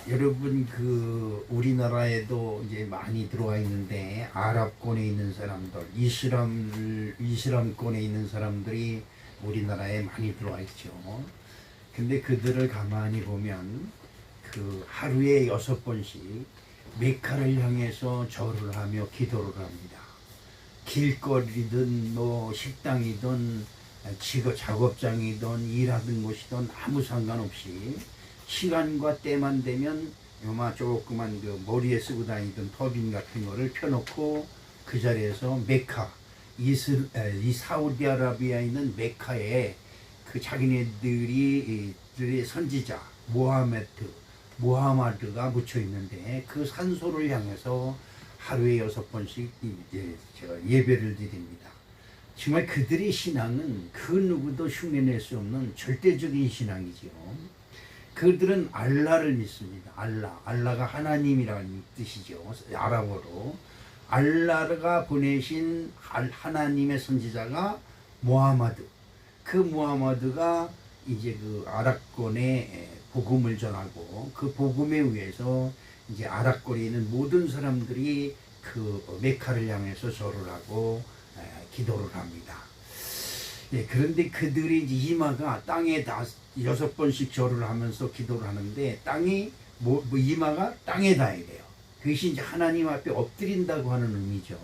여러분 그 우리나라에도 이제 많이 들어와 있는데 아랍권에 있는 사람들, 이슬람권에 있는 사람들이 우리나라에 많이 들어와 있죠. 근데 그들을 가만히 보면 그 하루에 6번씩 메카를 향해서 절을 하며 기도를 합니다. 길거리든 뭐 식당이든 직업 작업장이든 일하던 곳이든 아무 상관없이 시간과 때만 되면 요마 조그만 그 머리에 쓰고 다니던 터빈 같은 거를 펴놓고 그 자리에서 메카 이 사우디아라비아에 있는 메카에 그 자기네들이 들의 선지자 모하마드가 묻혀 있는데 그 산소를 향해서 하루에 6번씩 이제 제가 예배를 드립니다. 정말 그들의 신앙은 그 누구도 흉내낼 수 없는 절대적인 신앙이지요. 그들은 알라를 믿습니다. 알라가 하나님이라는 뜻이죠. 아랍어로 알라가 보내신 하나님의 선지자가 모하마드. 그 모하마드가 이제 그 아랍권에 복음을 전하고 그 복음에 의해서 이제 아랍권에 있는 모든 사람들이 그 메카를 향해서 절을 하고 기도를 합니다. 네, 그런데 그들이 이제 이마가 땅에 6번씩 절을 하면서 기도를 하는데 땅이 이마가 땅에 닿아야 돼요. 그것이 이제 하나님 앞에 엎드린다고 하는 의미죠.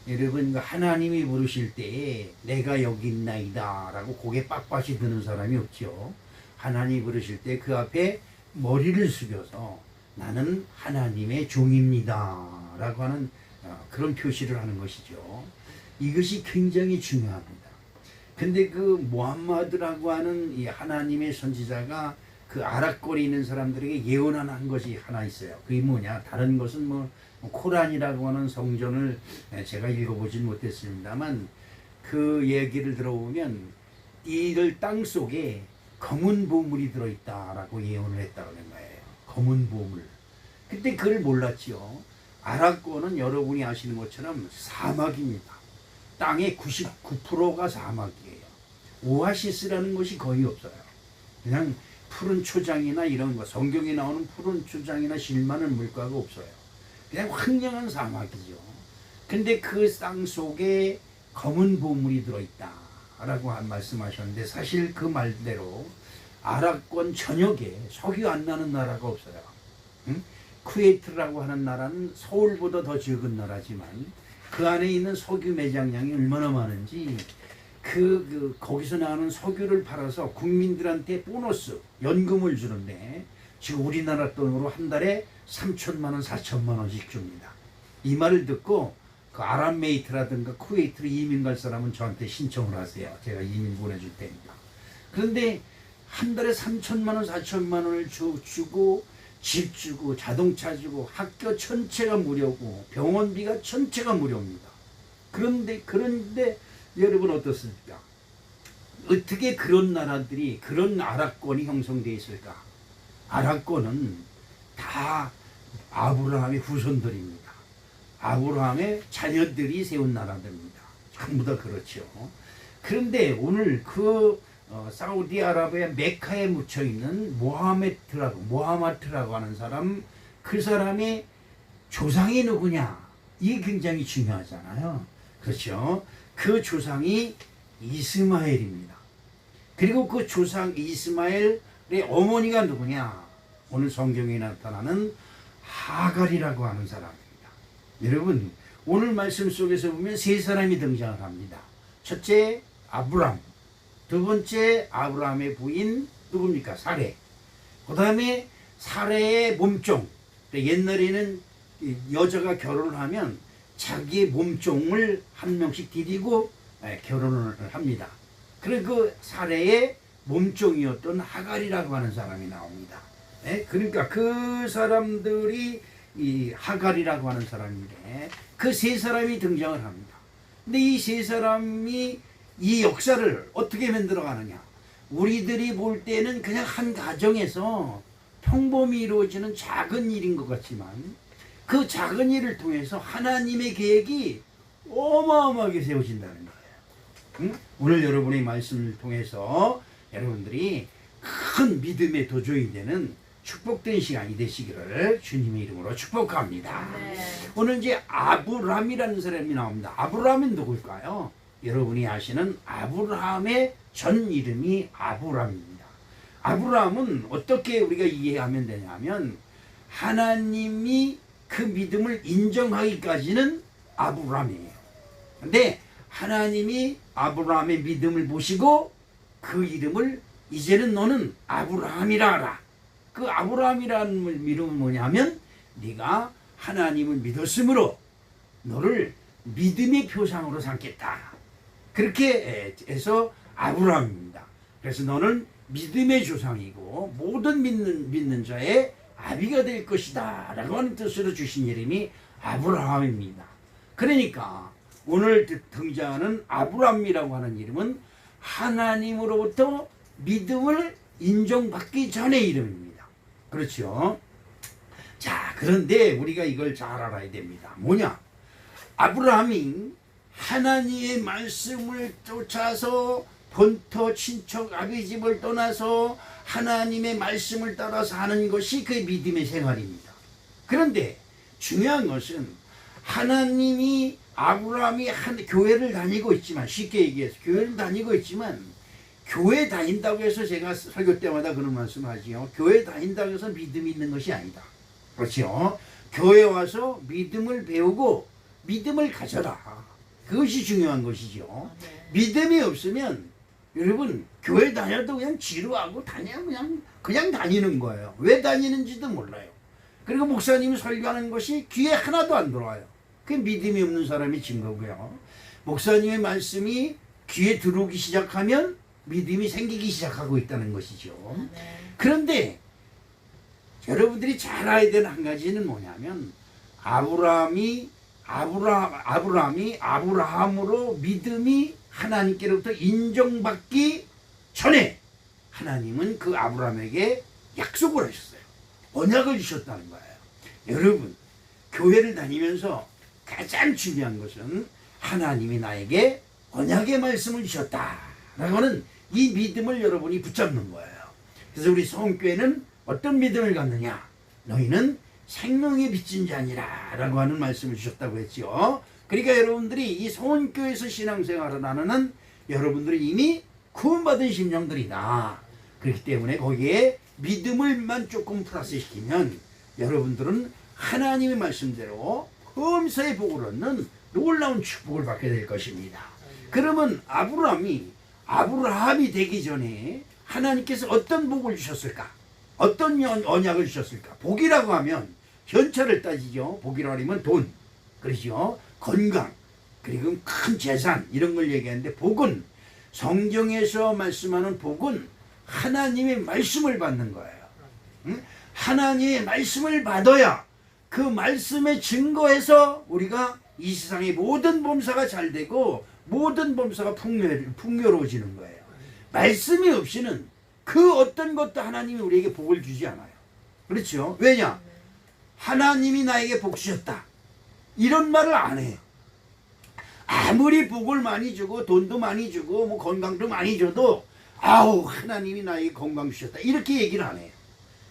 여러분 하나님이 부르실 때에 내가 여기 있나이다 라고 고개 빳빳이 드는 사람이 없죠. 하나님이 부르실 때 그 앞에 머리를 숙여서 나는 하나님의 종입니다 라고 하는 그런 표시를 하는 것이죠. 이것이 굉장히 중요합니다. 근데 그 모함마드라고 하는 이 하나님의 선지자가 그 아랍권에 있는 사람들에게 예언한 것이 하나 있어요. 그게 뭐냐? 다른 것은 뭐 코란이라고 하는 성전을 제가 읽어보진 못했습니다만 그 얘기를 들어보면 이들 땅 속에 검은 보물이 들어있다라고 예언을 했다는 거예요. 검은 보물. 그때 그걸 몰랐죠. 아랍권은 여러분이 아시는 것처럼 사막입니다. 땅의 99%가 사막이에요. 오아시스라는 것이 거의 없어요. 그냥 푸른 초장이나 이런 거, 성경에 나오는 푸른 초장이나 실만한 물가가 없어요. 그냥 황량한 사막이죠. 근데 그 땅 속에 검은 보물이 들어있다라고 말씀하셨는데 사실 그 말대로 아랍권 전역에 석유 안 나는 나라가 없어요. 응? 쿠웨이트라고 하는 나라는 서울보다 더 적은 나라지만 그 안에 있는 석유 매장량이 얼마나 많은지 거기서 나오는 석유를 팔아서 국민들한테 보너스, 연금을 주는데 지금 우리나라 돈으로 한 달에 3천만 원, 4천만 원씩 줍니다. 이 말을 듣고 그 아랍메이트라든가 쿠웨이트로 이민 갈 사람은 저한테 신청을 하세요. 제가 이민 보내줄 테니까. 그런데 한 달에 3천만 원, 4천만 원을 주고 집 주고 자동차 주고 학교 전체가 무료고 병원비가 전체가 무료입니다. 그런데 여러분 어떻습니까? 어떻게 그런 나라들이 그런 아랍권이 형성되어 있을까? 아랍권은 다 아브라함의 후손들입니다. 아브라함의 자녀들이 세운 나라들입니다. 전부 다 그렇죠. 그런데 오늘 사우디아라비아 메카에 묻혀 있는 모하마트라고 하는 사람, 그 사람의 조상이 누구냐? 이게 굉장히 중요하잖아요. 그렇죠? 그 조상이 이스마엘입니다. 그리고 그 조상 이스마엘의 어머니가 누구냐? 오늘 성경에 나타나는 하갈이라고 하는 사람입니다. 여러분 오늘 말씀 속에서 보면 세 사람이 등장을 합니다. 첫째 아브람, 두 번째 아브라함의 부인 누굽니까? 사레. 그 다음에 사레의 몸종. 옛날에는 여자가 결혼을 하면 자기의 몸종을 한 명씩 데리고 결혼을 합니다. 그리고 그 사레의 몸종이었던 하갈이라고 하는 사람이 나옵니다. 그러니까 그 사람들이 이 하갈이라고 하는 사람인데 그 세 사람이 등장을 합니다. 근데 이 세 사람이 이 역사를 어떻게 만들어 가느냐? 우리들이 볼 때는 그냥 한 가정에서 평범히 이루어지는 작은 일인 것 같지만 그 작은 일을 통해서 하나님의 계획이 어마어마하게 세워진다는 거예요. 응? 오늘 여러분의 말씀을 통해서 여러분들이 큰 믿음의 도전이 되는 축복된 시간이 되시기를 주님의 이름으로 축복합니다. 네. 오늘 이제 아브람이라는 사람이 나옵니다. 아브람은 누굴까요? 여러분이 아시는 아브라함의 전 이름이 아브람입니다. 아브람은 어떻게 우리가 이해하면 되냐면 하나님이 그 믿음을 인정하기까지는 아브람이에요. 근데 하나님이 아브라함의 믿음을 보시고 그 이름을 이제는 너는 아브라함이라 하라. 그 아브라함이라는 이름은 뭐냐면 네가 하나님을 믿었으므로 너를 믿음의 표상으로 삼겠다. 그렇게 해서 아브라함입니다. 그래서 너는 믿음의 조상이고 모든 믿는 자의 아비가 될 것이다 라고 하는 뜻으로 주신 이름이 아브라함입니다. 그러니까 오늘 등장하는 아브라함이라고 하는 이름은 하나님으로부터 믿음을 인정받기 전의 이름입니다. 그렇죠? 자, 그런데 우리가 이걸 잘 알아야 됩니다. 뭐냐? 아브라함이 하나님의 말씀을 쫓아서 본토 친척 아비 집을 떠나서 하나님의 말씀을 따라서 하는 것이 그의 믿음의 생활입니다. 그런데 중요한 것은 하나님이 아브라함이 교회를 다니고 있지만, 쉽게 얘기해서 교회를 다니고 있지만, 교회 다닌다고 해서 제가 설교 때마다 그런 말씀하지요. 교회 다닌다고 해서 믿음이 있는 것이 아니다. 그렇죠? 교회 와서 믿음을 배우고 믿음을 가져라. 그것이 중요한 것이죠. 믿음이 없으면 여러분 교회 다녀도 그냥 지루하고 그냥 다니는 거예요. 왜 다니는지도 몰라요. 그리고 목사님이 설교하는 것이 귀에 하나도 안 들어와요. 그게 믿음이 없는 사람이 증거고요. 목사님의 말씀이 귀에 들어오기 시작하면 믿음이 생기기 시작하고 있다는 것이죠. 그런데 여러분들이 잘 알아야 되는 한 가지는 뭐냐면 아브라함이 아브라함으로 믿음이 하나님께로부터 인정받기 전에 하나님은 그 아브라함에게 약속을 하셨어요. 언약을 주셨다는 거예요. 여러분 교회를 다니면서 가장 중요한 것은 하나님이 나에게 언약의 말씀을 주셨다라고 하는 이 믿음을 여러분이 붙잡는 거예요. 그래서 우리 성교회는 어떤 믿음을 갖느냐? 너희는 생명에 빚진 자니라 라고 하는 말씀을 주셨다고 했죠. 그러니까 여러분들이 이 성교회에서 신앙생활을 하는 여러분들이 이미 구원받은 심령들이다. 그렇기 때문에 거기에 믿음을만 조금 플러스시키면 여러분들은 하나님의 말씀대로 범사의 복을 얻는 놀라운 축복을 받게 될 것입니다. 그러면 아브라함이 되기 전에 하나님께서 어떤 복을 주셨을까? 어떤 언약을 주셨을까? 복이라고 하면 현찰을 따지죠. 복이라고 하면 돈, 그렇죠? 건강, 그리고 큰 재산 이런 걸 얘기하는데 복은 성경에서 말씀하는 복은 하나님의 말씀을 받는 거예요. 응? 하나님의 말씀을 받아야 그 말씀에 증거해서 우리가 이 세상의 모든 범사가 잘 되고 모든 범사가 풍요로워지는 거예요. 말씀이 없이는 그 어떤 것도 하나님이 우리에게 복을 주지 않아요. 그렇죠? 왜냐? 하나님이 나에게 복 주셨다. 이런 말을 안 해요. 아무리 복을 많이 주고 돈도 많이 주고 뭐 건강도 많이 줘도 아우 하나님이 나에게 건강 주셨다. 이렇게 얘기를 안 해요.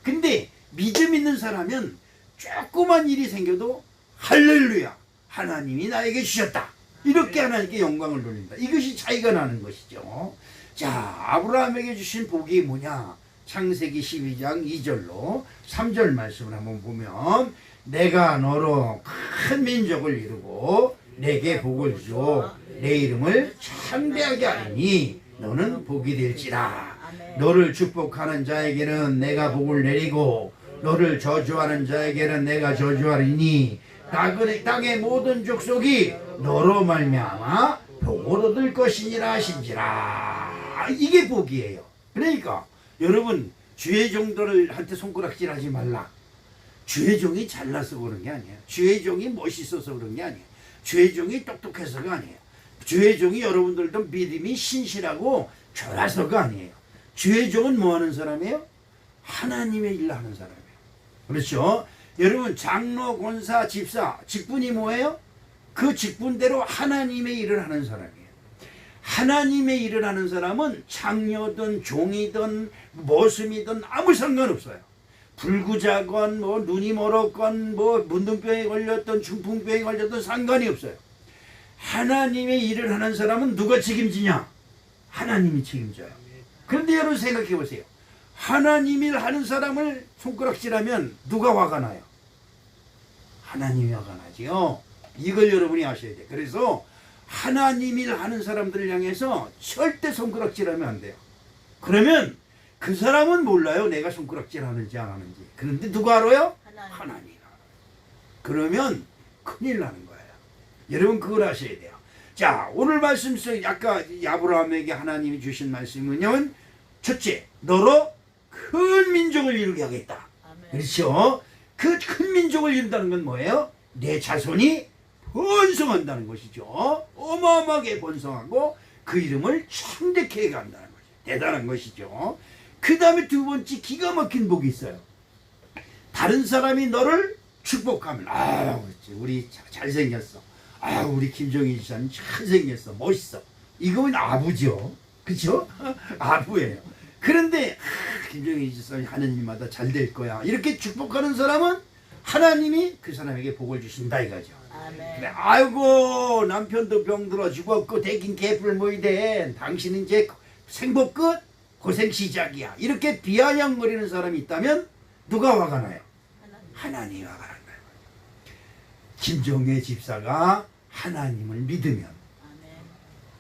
근데 믿음 있는 사람은 조그만 일이 생겨도 할렐루야 하나님이 나에게 주셨다. 이렇게 하나님께 영광을 돌린다. 이것이 차이가 나는 것이죠. 자, 아브라함에게 주신 복이 뭐냐? 창세기 12장 2절로 3절 말씀을 한번 보면 내가 너로 큰 민족을 이루고 내게 복을 주어 내 이름을 창대하게 하리니 너는 복이 될지라. 너를 축복하는 자에게는 내가 복을 내리고 너를 저주하는 자에게는 내가 저주하리니 땅의 모든 족속이 너로 말미암아 복을 얻을 것이니라 하신지라. 이게 복이에요. 그러니까 여러분 주의 종들을 한테 손가락질하지 말라. 주의 종이 잘나서 그런 게 아니에요. 주의 종이 멋있어서 그런 게 아니에요. 주의 종이 똑똑해서가 아니에요. 주의 종이 여러분들도 믿음이 신실하고 좋아서가 아니에요. 주의 종은 뭐 하는 사람이에요? 하나님의 일을 하는 사람이에요. 그렇죠? 여러분 장로, 권사, 집사, 직분이 뭐예요? 그 직분대로 하나님의 일을 하는 사람이에요. 하나님의 일을 하는 사람은 장녀든 종이든 머슴이든 아무 상관없어요. 불구자건 뭐 눈이 멀었건 뭐 문둥병에 걸렸던 중풍병에 걸렸던 상관이 없어요. 하나님의 일을 하는 사람은 누가 책임지냐? 하나님이 책임져요. 그런데 여러분 생각해 보세요. 하나님 일 하는 사람을 손가락질하면 누가 화가 나요? 하나님이 화가 나지요. 이걸 여러분이 아셔야 돼요. 그래서 하나님 일 하는 사람들을 향해서 절대 손가락질하면 안 돼요. 그러면 그 사람은 몰라요. 내가 손가락질 하는지 안 하는지. 그런데 누가 알아요? 하나님이 알아요. 그러면 큰일 나는 거예요. 여러분 그걸 아셔야 돼요. 자, 오늘 말씀 속 아까 아브라함에게 하나님이 주신 말씀은요. 첫째, 너로 큰 민족을 이루게 하겠다. 아멘. 그렇죠? 그 큰 민족을 이룬다는 건 뭐예요? 내 자손이 번성한다는 것이죠. 어마어마하게 번성하고 그 이름을 창대케 해간다는 것이죠. 대단한 것이죠. 그 다음에 두 번째 기가 막힌 복이 있어요. 다른 사람이 너를 축복하면 그렇지. 우리 잘생겼어. 우리 김정희 지사님 잘생겼어. 멋있어. 이건 아부죠. 그렇죠? 아부예요. 그런데 김정희 지사님 하느님마다 잘 될 거야. 이렇게 축복하는 사람은 하나님이 그 사람에게 복을 주신다 이거죠. 그래, 아이고 남편도 병들어 죽었고 대긴 개뿔 모이대. 당신은 이제 생복 끝? 고생 시작이야. 이렇게 비아냥거리는 사람이 있다면 누가 화가 나요? 하나님이 화가 난다. 김정혜 집사가 하나님을 믿으면,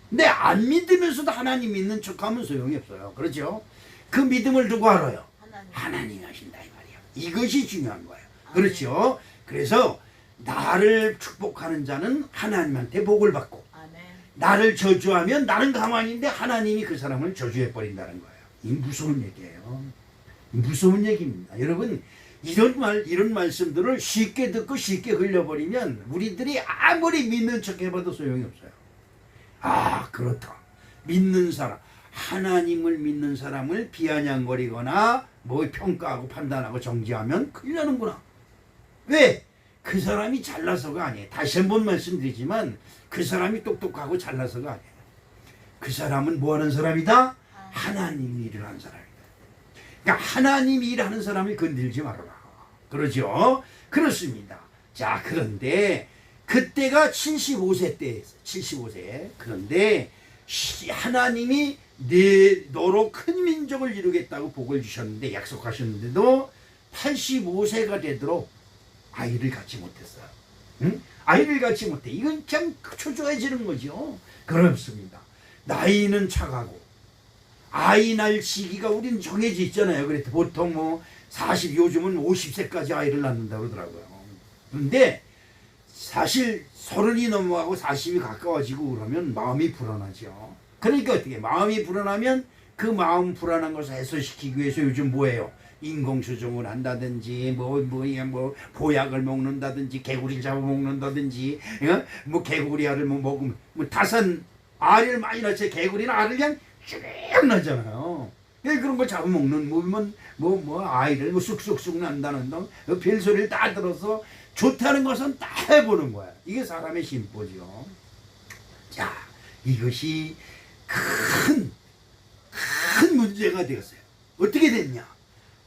근데 안 믿으면서도 하나님 믿는 척하면 소용이 없어요. 그렇죠? 그 믿음을 누가 알아요? 하나님이 하신다 이 말이야. 이것이 중요한 거예요. 그렇죠? 그래서 나를 축복하는 자는 하나님한테 복을 받고, 나를 저주하면 나는 가만히 있는데 하나님이 그 사람을 저주해 버린다는 거예요. 이 무서운 얘기예요. 무서운 얘기입니다. 여러분 이런 말씀들을 쉽게 듣고 쉽게 흘려버리면 우리들이 아무리 믿는 척 해봐도 소용이 없어요. 그렇다. 믿는 사람, 하나님을 믿는 사람을 비아냥거리거나 뭐 평가하고 판단하고 정지하면 큰일 나는구나. 왜? 그 사람이 잘나서가 아니에요. 다시 한번 말씀드리지만 그 사람이 똑똑하고 잘나서가 아니에요. 그 사람은 뭐 하는 사람이다? 하나님 일을 하는 사람이다. 그러니까 하나님 일하는 사람을 건들지 말아라. 그러죠? 그렇습니다. 자, 그런데 그때가 75세 때였어요. 75세. 그런데 하나님이 너로 큰 민족을 이루겠다고 복을 주셨는데, 약속하셨는데도 85세가 되도록 아이를 갖지 못했어요. 응? 아이를 갖지 못해. 이건 참 초조해지는 거죠. 그렇습니다. 나이는 차가고 아이 낳을 시기가 우리는 정해져 있잖아요. 그래서 보통 뭐 요즘은 50세까지 아이를 낳는다고 그러더라고요. 그런데 사실 30이 넘어가고 40이 가까워지고 그러면 마음이 불안하죠. 그러니까 어떻게 마음이 불안하면 그 마음 불안한 것을 해소시키기 위해서 요즘 뭐예요? 인공수정을 한다든지 뭐 보약을 먹는다든지 개구리를 잡아먹는다든지 뭐 개구리 알을 뭐 먹으면 뭐 다산 알을 많이 낳지. 개구리는 알을 그냥 쭉 나잖아요. 그런 거 잡아먹는 뭐 아이를 뭐 쑥쑥쑥 난다는 동 별소리를 다 들어서 좋다는 것은 다 해보는 거야. 이게 사람의 심보죠. 자, 이것이 큰 문제가 되었어요. 어떻게 됐냐?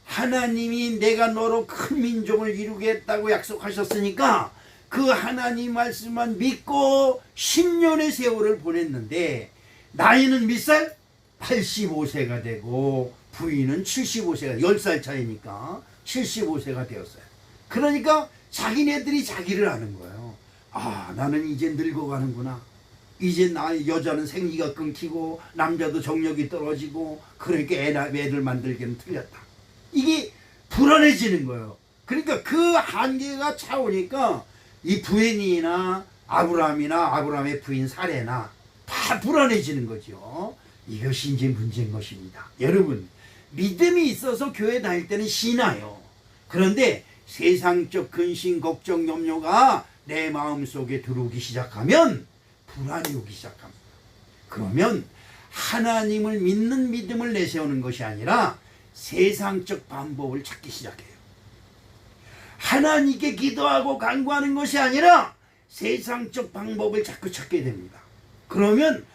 하나님이 내가 너로 큰 민족을 이루겠다고 약속하셨으니까 그 하나님 말씀만 믿고 10년의 세월을 보냈는데 나이는 몇 살? 85세가 되고 부인은 75세가 10살 차이니까 75세가 되었어요. 그러니까 자기네들이 자기를 아는 거예요. 나는 이제 늙어가는구나. 이제 여자는 생리가 끊기고 남자도 정력이 떨어지고 그러니까 애를 만들기는 틀렸다. 이게 불안해지는 거예요. 그러니까 그 한계가 차오니까 이 부인이나 아브라함의 부인 사레나 다 불안해지는 거죠. 이것이 이제 문제인 것입니다. 여러분, 믿음이 있어서 교회 다닐 때는 신나요. 그런데 세상적 근심, 걱정, 염려가 내 마음속에 들어오기 시작하면 불안이 오기 시작합니다. 그러면 하나님을 믿는 믿음을 내세우는 것이 아니라 세상적 방법을 찾기 시작해요. 하나님께 기도하고 간구하는 것이 아니라 세상적 방법을 자꾸 찾게 됩니다. 그러면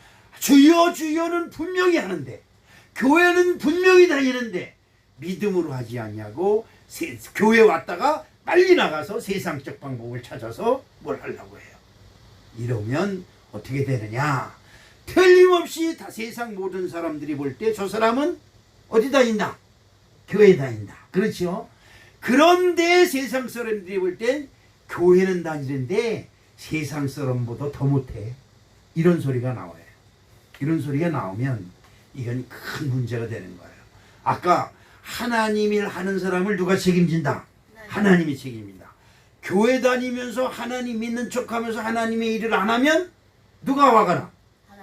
주여 주여는 분명히 하는데, 교회는 분명히 다니는데 믿음으로 하지 않냐고 교회 왔다가 빨리 나가서 세상적 방법을 찾아서 뭘 하려고 해요. 이러면 어떻게 되느냐? 틀림없이 다 세상 모든 사람들이 볼 때 저 사람은 어디 다닌다? 교회 다닌다. 그렇죠? 그런데 세상 사람들이 볼 땐 교회는 다니는데 세상 사람보다 더 못해. 이런 소리가 나와요. 이런 소리가 나오면 이건 큰 문제가 되는 거예요. 아까 하나님 일 하는 사람을 누가 책임진다? 하나님이 책임진다. 교회 다니면서 하나님 믿는 척하면서 하나님의 일을 안 하면 누가 화가 나?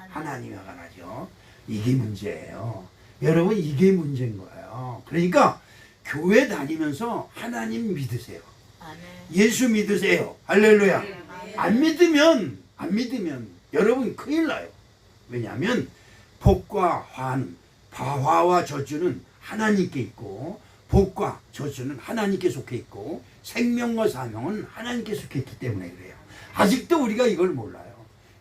하나님이 화가 나죠. 이게 문제예요. 여러분, 이게 문제인 거예요. 그러니까 교회 다니면서 하나님 믿으세요. 예수 믿으세요. 할렐루야. 안 믿으면 여러분 큰일 나요. 왜냐하면 복과 화는, 화와 저주는 하나님께 있고, 복과 저주는 하나님께 속해 있고, 생명과 사명은 하나님께 속해 있기 때문에 그래요. 아직도 우리가 이걸 몰라요.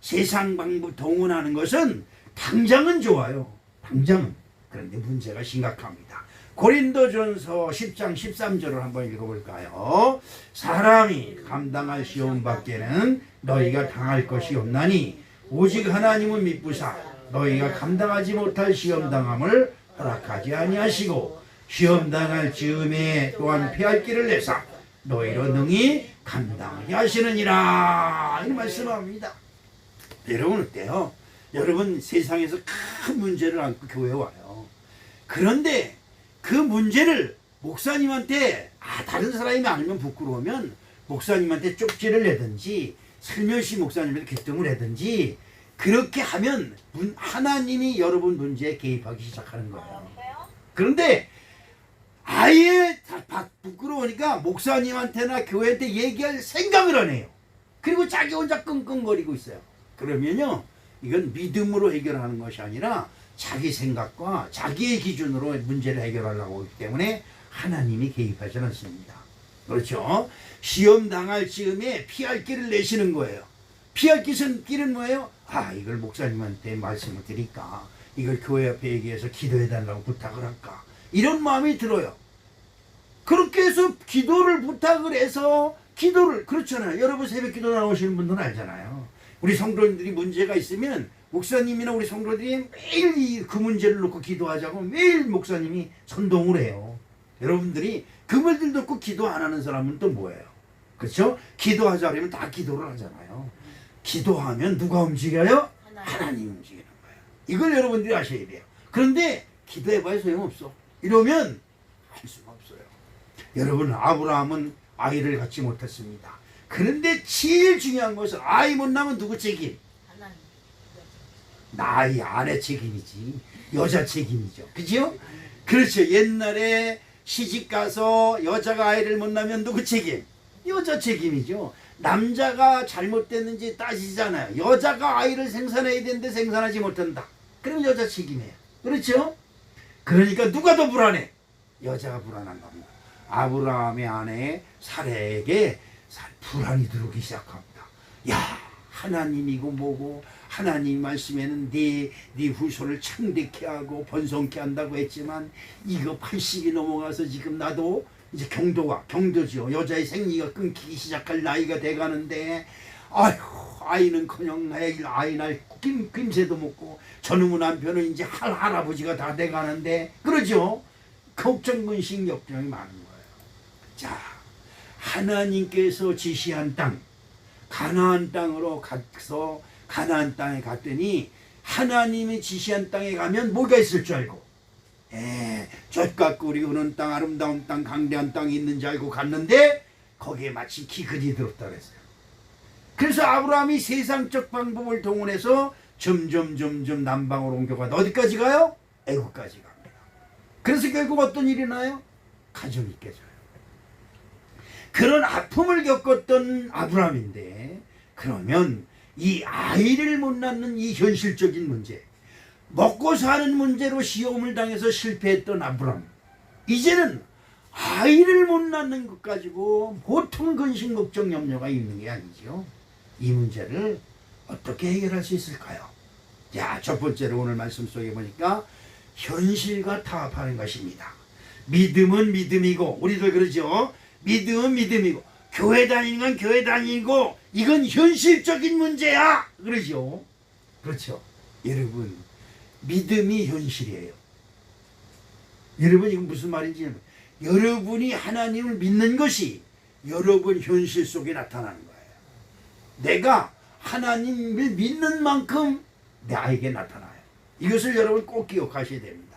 세상 방법 동원하는 것은 당장은 좋아요. 당장은. 그런데 문제가 심각합니다. 고린도전서 10장 13절을 한번 읽어볼까요? 사람이 감당할 시험 밖에는 너희가 당할 것이 없나니 오직 하나님은 미쁘사 너희가 감당하지 못할 시험 당함을 허락하지 아니하시고 시험 당할 즈음에 또한 피할 길을 내사 너희로 능히 감당하게 하시느니라. 이 말씀합니다. 여러분 어때요? 여러분 세상에서 큰 문제를 안고 교회에 와요. 그런데 그 문제를 목사님한테 다른 사람이 알면 부끄러우면 목사님한테 쪽지를 내든지 슬며시 목사님한테 개통을 하든지 그렇게 하면 하나님이 여러분 문제에 개입하기 시작하는 거예요. 그런데 아예 부끄러우니까 목사님한테나 교회한테 얘기할 생각을 안 해요. 그리고 자기 혼자 끙끙거리고 있어요. 그러면요, 이건 믿음으로 해결하는 것이 아니라 자기 생각과 자기의 기준으로 문제를 해결하려고 하기 때문에 하나님이 개입하지 않습니다. 그렇죠? 시험 당할 즈음에 피할 길을 내시는 거예요. 피할 길은 뭐예요? 이걸 목사님한테 말씀을 드릴까? 이걸 교회 앞에 얘기해서 기도해달라고 부탁을 할까? 이런 마음이 들어요. 그렇게 해서 기도를 부탁을 해서 그렇잖아요. 여러분 새벽 기도 나오시는 분들은 알잖아요. 우리 성도님들이 문제가 있으면 목사님이나 우리 성도들이 매일 그 문제를 놓고 기도하자고 매일 목사님이 선동을 해요. 여러분들이 그 말들 듣고 기도 안 하는 사람은 또 뭐예요? 그렇죠? 기도하자 그러면 다 기도를 하잖아요. 기도하면 누가 움직여요? 하나님 움직이는 거예요. 이걸 여러분들이 아셔야 돼요. 그런데 기도해봐야 소용없어. 이러면 할 수가 없어요. 여러분, 아브라함은 아이를 갖지 못했습니다. 그런데 제일 중요한 것은 아이 못 낳으면 누구 책임? 나의 아내 책임이지. 여자 책임이죠. 그죠? 그렇죠. 옛날에 시집 가서 여자가 아이를 못 낳으면 누구 책임? 여자 책임이죠. 남자가 잘못됐는지 따지잖아요. 여자가 아이를 생산해야 되는데 생산하지 못한다. 그럼 여자 책임이에요. 그렇죠? 그러니까 누가 더 불안해? 여자가 불안한 겁니다. 아브라함의 아내 사라에게 불안이 들어오기 시작합니다. 야, 하나님이고 뭐고 하나님 말씀에는 네 후손을 창대케 하고 번성케 한다고 했지만 이거 80이 넘어가서 지금 나도 이제 경도죠. 여자의 생리가 끊기기 시작할 나이가 돼가는데 아이는커녕 아이 날 김새도 먹고 저놈의 남편은 이제 할아버지가 다 돼가는데 그러죠. 걱정근심 걱정이 많은 거예요. 자, 하나님께서 지시한 땅 가나안 땅으로 가서 가나안 땅에 갔더니 하나님이 지시한 땅에 가면 뭐가 있을 줄 알고 젖과 꿀이 흐르는 땅 아름다운 땅 강대한 땅이 있는 줄 알고 갔는데 거기에 마치 기근이 들었다 그랬어요. 그래서 아브라함이 세상적 방법을 동원해서 점점 남방으로 옮겨가다 어디까지 가요? 애국까지 갑니다. 그래서 결국 어떤 일이 나요? 가정이 깨져요. 그런 아픔을 겪었던 아브라함인데 그러면 이 아이를 못 낳는 이 현실적인 문제, 먹고 사는 문제로 시험을 당해서 실패했던 아브라함, 이제는 아이를 못 낳는 것 가지고 보통 근심 걱정 염려가 있는 게 아니죠. 이 문제를 어떻게 해결할 수 있을까요? 자, 첫 번째로 오늘 말씀 속에 보니까 현실과 타협하는 것입니다. 믿음은 믿음이고, 우리들 그러죠. 믿음은 믿음이고, 교회 다니는 건 교회 다니고, 이건 현실적인 문제야 그러죠. 그렇죠. 여러분, 믿음이 현실이에요. 여러분, 이건 무슨 말인지, 여러분이 하나님을 믿는 것이 여러분 현실 속에 나타나는 거예요. 내가 하나님을 믿는 만큼 나에게 나타나요. 이것을 여러분 꼭 기억하셔야 됩니다.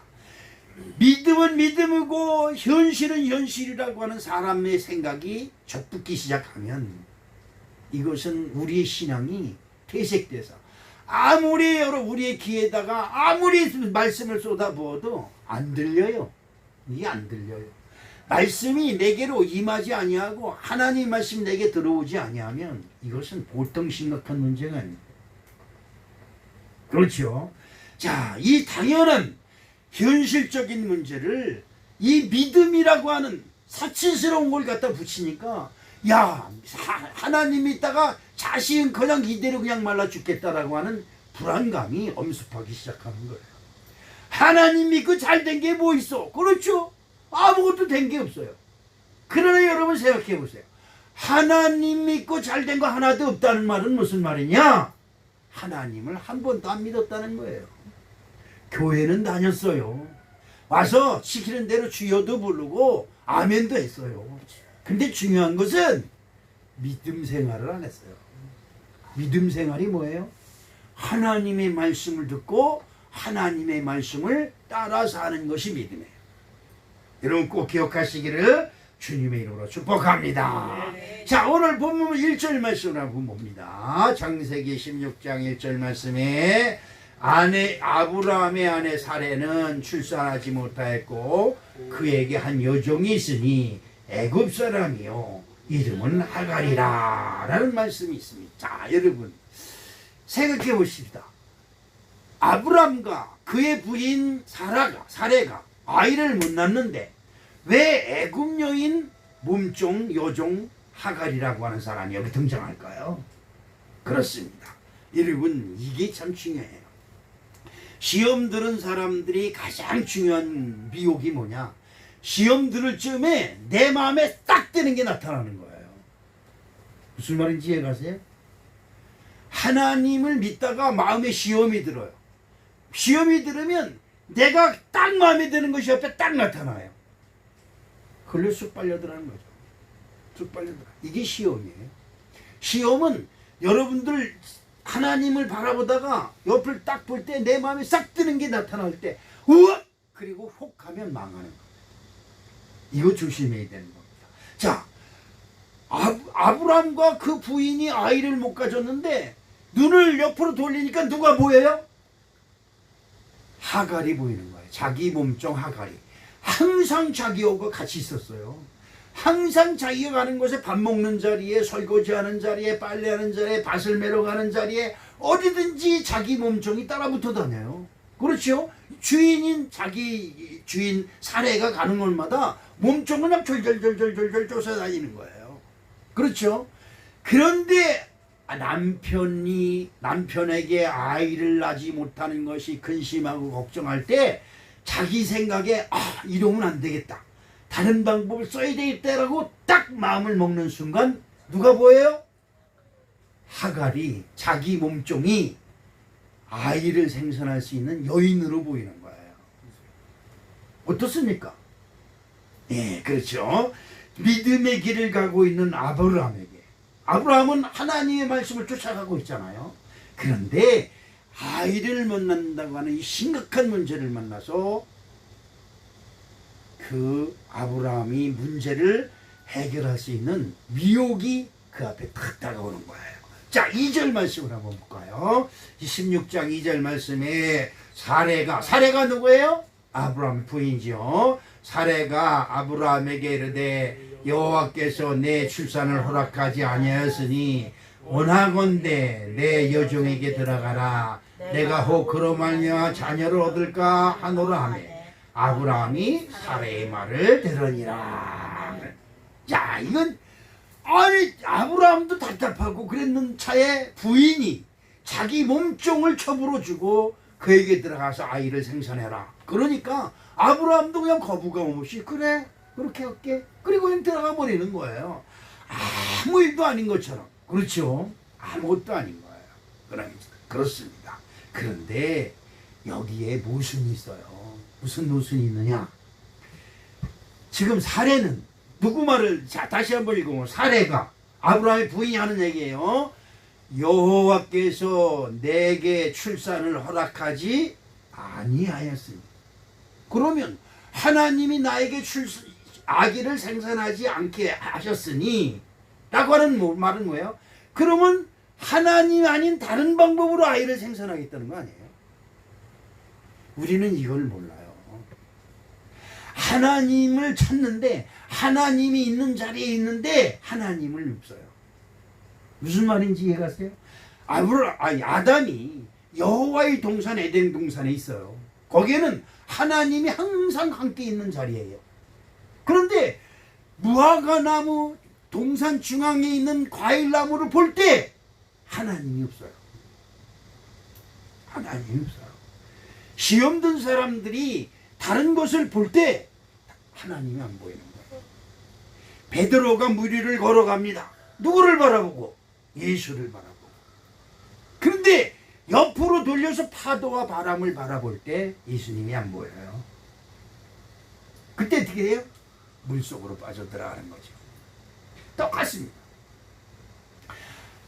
믿음은 믿음이고 현실은 현실이라고 하는 사람의 생각이 젖붙기 시작하면 이것은 우리의 신앙이 퇴색돼서 아무리 우리의 귀에다가 아무리 말씀을 쏟아부어도 안 들려요. 이게 안 들려요. 말씀이 내게로 임하지 아니하고 하나님 말씀 내게 들어오지 아니하면 이것은 보통 심각한 문제가 아닙니다. 그렇죠. 자, 이 당연한 현실적인 문제를 이 믿음이라고 하는 사치스러운 걸 갖다 붙이니까 야, 하나님이 있다가 자식은 그냥 이대로 그냥 말라 죽겠다라고 하는 불안감이 엄습하기 시작하는 거예요. 하나님 믿고 잘 된 게 뭐 있어? 그렇죠. 아무것도 된 게 없어요. 그러나 여러분 생각해 보세요. 하나님 믿고 잘 된 거 하나도 없다는 말은 무슨 말이냐? 하나님을 한 번도 안 믿었다는 거예요. 교회는 다녔어요. 와서 시키는 대로 주여도 부르고 아멘도 했어요. 근데 중요한 것은 믿음 생활을 안 했어요. 믿음 생활이 뭐예요? 하나님의 말씀을 듣고 하나님의 말씀을 따라 사는 것이 믿음이에요. 여러분 꼭 기억하시기를 주님의 이름으로 축복합니다. 자, 오늘 본문 1절 말씀을 한번 봅니다. 창세기 16장 1절 말씀에 아브라함의 아내 사레는 출산하지 못하였고 그에게 한 여종이 있으니 애굽 사람이요 이름은 하갈이라 라는 말씀이 있습니다. 자, 여러분 생각해 보십시다. 아브라함과 그의 부인 사레가 아이를 못 낳는데 왜 애굽 여인 몸종 여종 하갈이라고 하는 사람이 여기 등장할까요? 그렇습니다. 여러분 이게 참 중요해요. 시험 들은 사람들이 가장 중요한 미혹이 뭐냐? 시험 들을 즈음에 내 마음에 딱 드는 게 나타나는 거예요. 무슨 말인지 이해가세요? 하나님을 믿다가 마음에 시험이 들어요. 시험이 들으면 내가 딱 마음에 드는 것이 옆에 딱 나타나요. 그걸로 쑥 빨려들어가는 거죠. 쑥 빨려들어. 이게 시험이에요. 시험은 여러분들 하나님을 바라보다가 옆을 딱 볼 때 내 마음에 싹 드는 게 나타날 때 우와! 그리고 혹 하면 망하는 거예요. 이거 조심해야 되는 겁니다. 자, 아브라함과 그 부인이 아이를 못 가졌는데 눈을 옆으로 돌리니까 누가 보여요? 하갈이 보이는 거예요. 자기 몸종 하갈이. 항상 자기하고 같이 있었어요. 항상 자기가 가는 곳에 밥 먹는 자리에, 설거지하는 자리에, 빨래하는 자리에, 밭을 매러 가는 자리에 어디든지 자기 몸종이 따라붙어 다녀요. 그렇죠? 자기 주인 사례가 가는 곳마다 몸종을 그냥 절절절절절절 쫓아다니는 거예요. 그렇죠? 그런데 남편에게 아이를 낳지 못하는 것이 근심하고 걱정할 때 자기 생각에 이러면 안 되겠다. 다른 방법을 써야 되겠다라고 딱 마음을 먹는 순간 누가 보여요? 하갈이 자기 몸종이 아이를 생산할 수 있는 여인으로 보이는 거예요. 어떻습니까? 예, 그렇죠. 믿음의 길을 가고 있는 아브라함은 하나님의 말씀을 쫓아가고 있잖아요. 그런데 아이를 못 낳는다고 하는 이 심각한 문제를 만나서 그 아브라함이 문제를 해결할 수 있는 미혹이 그 앞에 탁 다가오는 거예요. 자, 2절 말씀을 한번 볼까요? 16장 2절 말씀에 사레가 누구예요? 아브라함 부인이죠. 사레가 아브라함에게 이르되 여호와께서 내 출산을 허락하지 아니하였으니 원하건대 내 여종에게 들어가라. 내가 혹 그로 말미암아 자녀를 얻을까 하노라 하매 아브라함이 사레의 말을 들으니라. 자, 이건 아브라함도 답답하고 그랬는 차에 부인이 자기 몸종을 첩으로 주고 그에게 들어가서 아이를 생산해라. 그러니까 아브라함도 그냥 거부감 없이 그래 그렇게 할게. 그리고 그냥 들어가 버리는 거예요. 아무 일도 아닌 것처럼. 그렇죠? 아무것도 아닌 거예요. 그렇습니다. 그런데 여기에 모순이 있어요. 무슨 모순이 있느냐? 지금 사례는 누구 말을 다시 한번 읽어보면 사례가 아브라함의 부인이 하는 얘기예요. 여호와께서 내게 출산을 허락하지 아니하였으니. 그러면 하나님이 나에게 아기를 생산하지 않게 하셨으니 라고 하는 말은 뭐예요? 그러면 하나님 아닌 다른 방법으로 아이를 생산하겠다는 거 아니에요? 우리는 이걸 몰라요. 하나님을 찾는데 하나님이 있는 자리에 있는데 하나님을 없어요. 무슨 말인지 이해가세요? 아담이 여호와의 동산 에덴 동산에 있어요. 거기에는 하나님이 항상 함께 있는 자리예요. 그런데 무화과나무 동산 중앙에 있는 과일나무를 볼 때 하나님이 없어요. 하나님이 없어요. 시험 든 사람들이 다른 것을 볼 때 하나님이 안 보이는 거예요. 베드로가 물 위를 걸어갑니다. 누구를 바라보고? 예수를 바라보고. 그런데 옆으로 돌려서 파도와 바람을 바라볼 때 예수님이 안 보여요. 그때 어떻게 해요? 물속으로 빠져들어가는 거죠. 똑같습니다.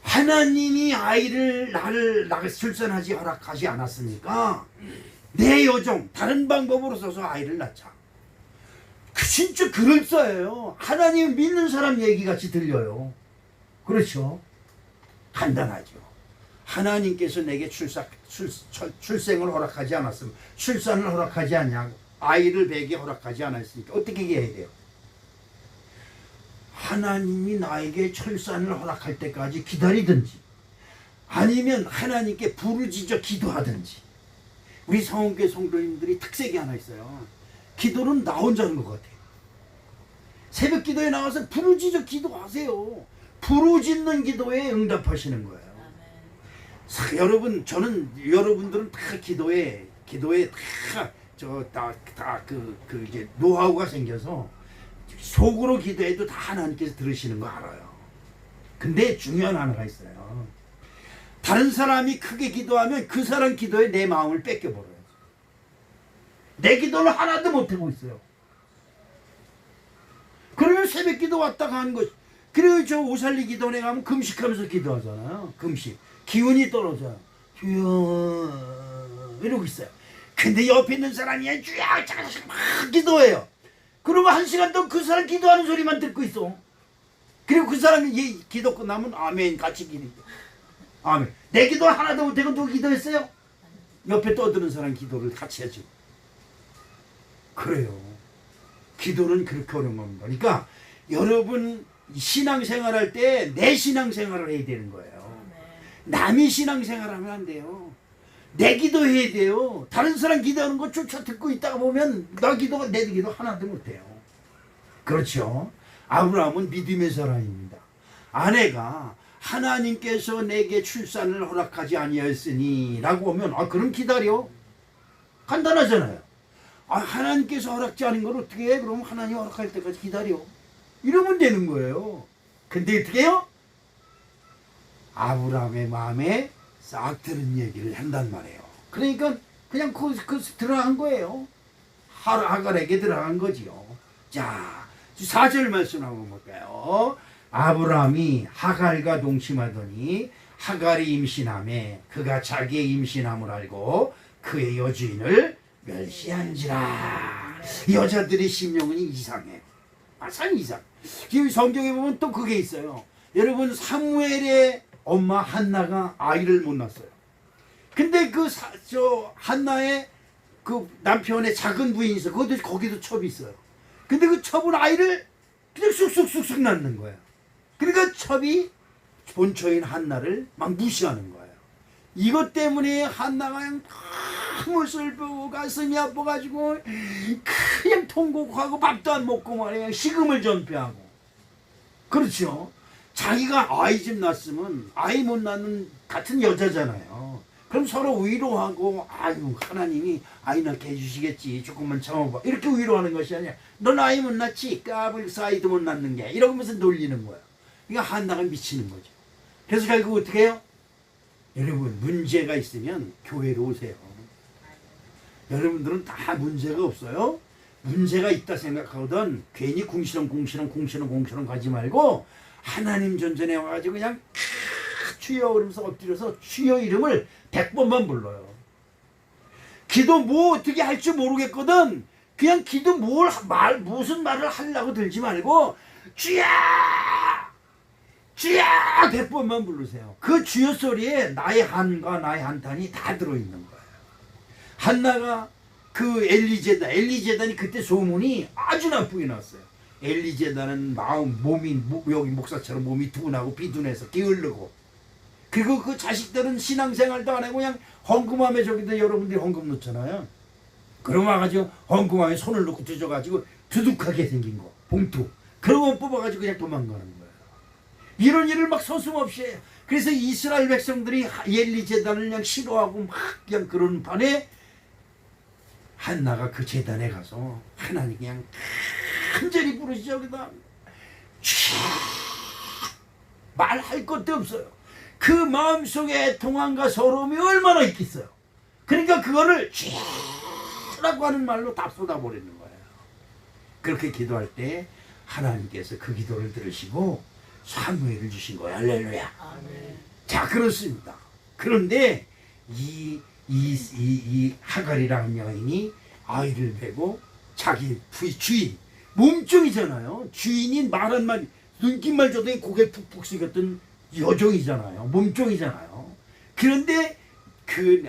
하나님이 나를 출산하지 허락하지 않았으니까 내 여종 다른 방법으로 써서 아이를 낳자. 진짜 그럴싸해요. 하나님 믿는 사람 얘기같이 들려요. 그렇죠? 간단하죠. 하나님께서 내게 출생을 허락하지 않았으면 출산을 허락하지 않냐고 아이를 배게 허락하지 않았으니까 어떻게 해야 돼요? 하나님이 나에게 출산을 허락할 때까지 기다리든지 아니면 하나님께 부르짖어 기도하든지. 우리 성원교회 성도님들이 특색이 하나 있어요. 기도는 나 혼자 하는 것 같아요. 새벽 기도에 나와서 부르짖어 기도하세요. 부르짖는 기도에 응답하시는 거예요. 여러분, 저는 여러분들은 다 기도에 이제 노하우가 생겨서 속으로 기도해도 다 하나님께서 들으시는 거 알아요. 근데 중요한 하나가 있어요. 다른 사람이 크게 기도하면 그 사람 기도에 내 마음을 뺏겨버려요. 내 기도를 하나도 못하고 있어요. 그러면 새벽 기도 왔다가 하는 것. 그리고 저 오살리 기도원에 가면 금식하면서 기도하잖아요. 금식. 기운이 떨어져요. 주여 이러고 있어요. 근데 옆에 있는 사람이 주여 막 기도해요. 그러면 1시간 동안 그 사람 기도하는 소리만 듣고 있어. 그리고 그 사람이 기도 끝나면 아멘 같이 기도해. 아멘. 내 기도 하나도 못하고 누구 기도했어요? 옆에 떠드는 사람 기도를 같이 해줘. 그래요. 기도는 그렇게 어려운 겁니다. 그러니까 여러분 신앙생활 할 때 내 신앙생활을 해야 되는 거예요. 남이 신앙생활하면 안 돼요. 내 기도해야 돼요. 다른 사람 기도하는 거 쫓아 듣고 있다가 보면 내 기도 하나도 못해요. 그렇죠. 아브라함은 믿음의 사람입니다. 아내가 하나님께서 내게 출산을 허락하지 아니하였으니 라고 하면 그럼 기다려. 간단하잖아요. 하나님께서 허락지 않은 걸 어떻게 해? 그럼 하나님 허락할 때까지 기다려. 이러면 되는 거예요. 근데 어떻게 해요? 아브라함의 마음에 싹 들은 얘기를 한단 말이에요. 그러니까 그냥 들어간 거예요. 하갈에게 들어간 거지요. 자, 4절 말씀 한번 볼까요? 아브라함이 하갈과 동침하더니 하갈이 임신하매 그가 자기의 임신함을 알고 그의 여주인을 멸시한지라. 여자들의 심령은 이상해. 참 이상. 지금 성경에 보면 또 그게 있어요. 여러분 사무엘의 엄마 한나가 아이를 못 낳았어요. 근데 한나의 그 남편의 작은 부인이 있어. 거기도 첩이 있어요. 근데 그 첩은 아이를 그냥 쑥쑥쑥쑥 낳는 거예요. 그러니까 첩이 본처인 한나를 막 무시하는 거예요. 이것 때문에 한나가 그냥 너무 슬프고 가슴이 아파가지고 그냥 통곡하고 밥도 안 먹고 말이에요. 식음을 전폐하고. 그렇죠. 자기가 아이 집 낳았으면 아이 못 낳는 같은 여자잖아요. 그럼 서로 위로하고 아유 하나님이 아이 낳게 해주시겠지 조금만 참아봐 이렇게 위로하는 것이 아니야. 넌 아이 못 낳지 까불서 아이도 못 낳는 게 이러면서 놀리는 거야. 그러니까 한나가 미치는 거죠. 그래서 결국 어떻게 해요? 여러분 문제가 있으면 교회로 오세요. 여러분들은 다 문제가 없어요. 문제가 있다 생각하거든 괜히 궁시렁 가지 말고 하나님 전전에 와가지고 그냥 주여 그러면서 엎드려서 주여 이름을 100번만 불러요. 기도 뭐 어떻게 할 줄 모르겠거든. 그냥 기도 무슨 말을 하려고 들지 말고 주여 100번만 부르세요. 그 주여 소리에 나의 한과 나의 한탄이 다 들어있는 거예요. 한나가 그 엘리제단이 그때 소문이 아주 나쁘게 났어요. 엘리제단은 몸이 여기 목사처럼 몸이 둔하고 비둔해서 게을르고 그리고 그 자식들은 신앙생활도 안 하고 그냥 헌금함에 저기다 여러분들이 헌금 넣잖아요. 그럼 와가지고 헌금함에 손을 넣고 뒤져가지고 두둑하게 생긴 거 봉투 그런 거 뽑아가지고 그냥 도망가는 거예요. 이런 일을 막 서슴없이 해요. 그래서 이스라엘 백성들이 엘리제단을 그냥 싫어하고 막 그냥 그런 판에 한나가 그 제단에 가서 하나님 그냥 간절히 부르시죠. 그다음 말할 것도 없어요. 그 마음속에 애통함과 서러움이 얼마나 있겠어요. 그러니까 그거를 라고 하는 말로 다 쏟아버리는 거예요. 그렇게 기도할 때 하나님께서 그 기도를 들으시고 사무엘을 주신 거예요. 할렐루야. 아멘. 자 그렇습니다. 그런데 이 하갈이라는 여인이 아이를 베고 자기 주인 몸종이잖아요. 주인이 말 한마디 눈길만 줘도 고개 푹푹 숙였던 여종이잖아요. 몸종이잖아요. 그런데 그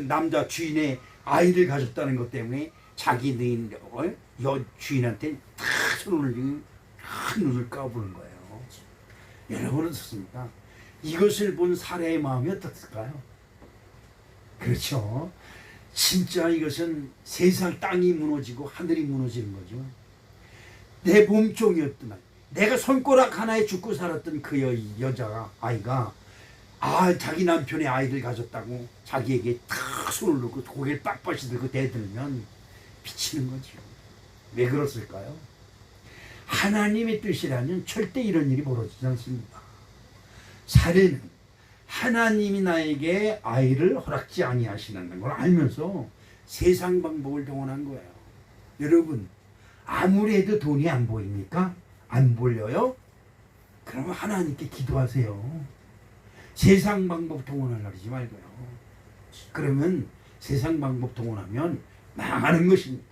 남자 주인의 아이를 가졌다는 것 때문에 자기 주인한테 다 손을 올리고 눈을 까부는 거예요. 여러분은 어떻습니까? 이것을 본 사례의 마음이 어떻을까요? 그렇죠. 진짜 이것은 세상 땅이 무너지고 하늘이 무너지는 거죠. 내 몸종이었더만 내가 손가락 하나에 죽고 살았던 그 여자가 아이가 자기 남편의 아이를 가졌다고 자기에게 탁 손을 놓고 고개를 빳빳이 들고 대들면 미치는 거죠. 왜 그랬을까요? 하나님의 뜻이라면 절대 이런 일이 벌어지지 않습니다. 사례는 하나님이 나에게 아이를 허락지 아니하시는 걸 알면서 세상 방법을 동원한 거예요. 여러분 아무리 해도 돈이 안 보입니까? 안 보여요? 그러면 하나님께 기도하세요. 세상 방법 동원하려고 하지 말고요. 그러면 세상 방법 동원하면 망하는 것입니다.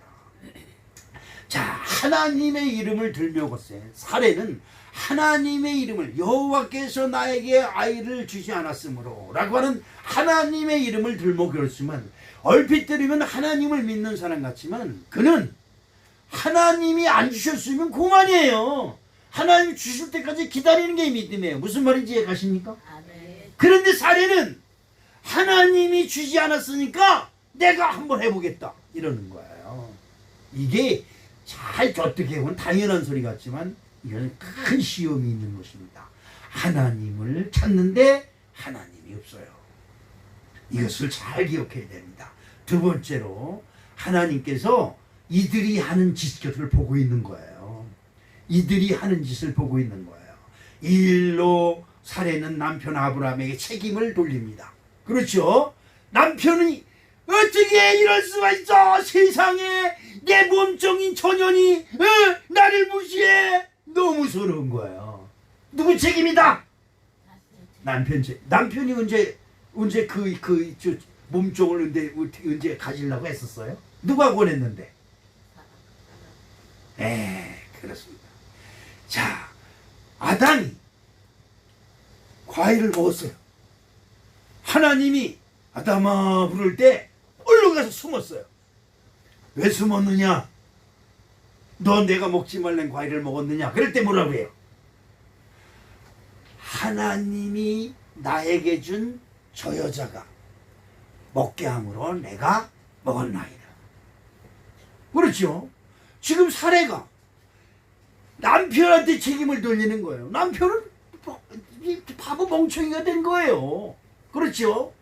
자, 하나님의 이름을 들며 걷세. 사례는 하나님의 이름을 여호와께서 나에게 아이를 주지 않았으므로 라고 하는 하나님의 이름을 들며 걸었지만 얼핏 들으면 하나님을 믿는 사람 같지만 그는 하나님이 안 주셨으면 그만이에요. 하나님 주실 때까지 기다리는 게 믿음이에요. 무슨 말인지 이해가십니까? 그런데 사례는 하나님이 주지 않았으니까 내가 한번 해보겠다 이러는 거예요. 이게 잘 어떻게 보면 당연한 소리 같지만 이건 큰 시험이 있는 것입니다. 하나님을 찾는데 하나님이 없어요. 이것을 잘 기억해야 됩니다. 두 번째로 하나님께서 이들이 하는 짓을 보고 있는 거예요. 이들이 하는 짓을 보고 있는 거예요. 이 일로 사례는 남편 아브라함에게 책임을 돌립니다. 그렇죠? 남편이 어떻게 이럴 수가 있어? 세상에 내 몸종인 처녀니 나를 무시해. 너무 서러운 거예요. 누구 책임이다? 남편이 언제 그 몸종을 언제 가지려고 했었어요? 누가 권했는데? 그렇습니다. 자, 아담이 과일을 먹었어요. 하나님이 아담아 부를 때 얼른 가서 숨었어요. 왜 숨었느냐? 너 내가 먹지 말란 과일을 먹었느냐? 그럴 때 뭐라고 해요? 하나님이 나에게 준 저 여자가 먹게 함으로 내가 먹었나이다. 그렇죠? 지금 사례가 남편한테 책임을 돌리는 거예요. 남편은 바보 멍청이가 된 거예요. 그렇죠?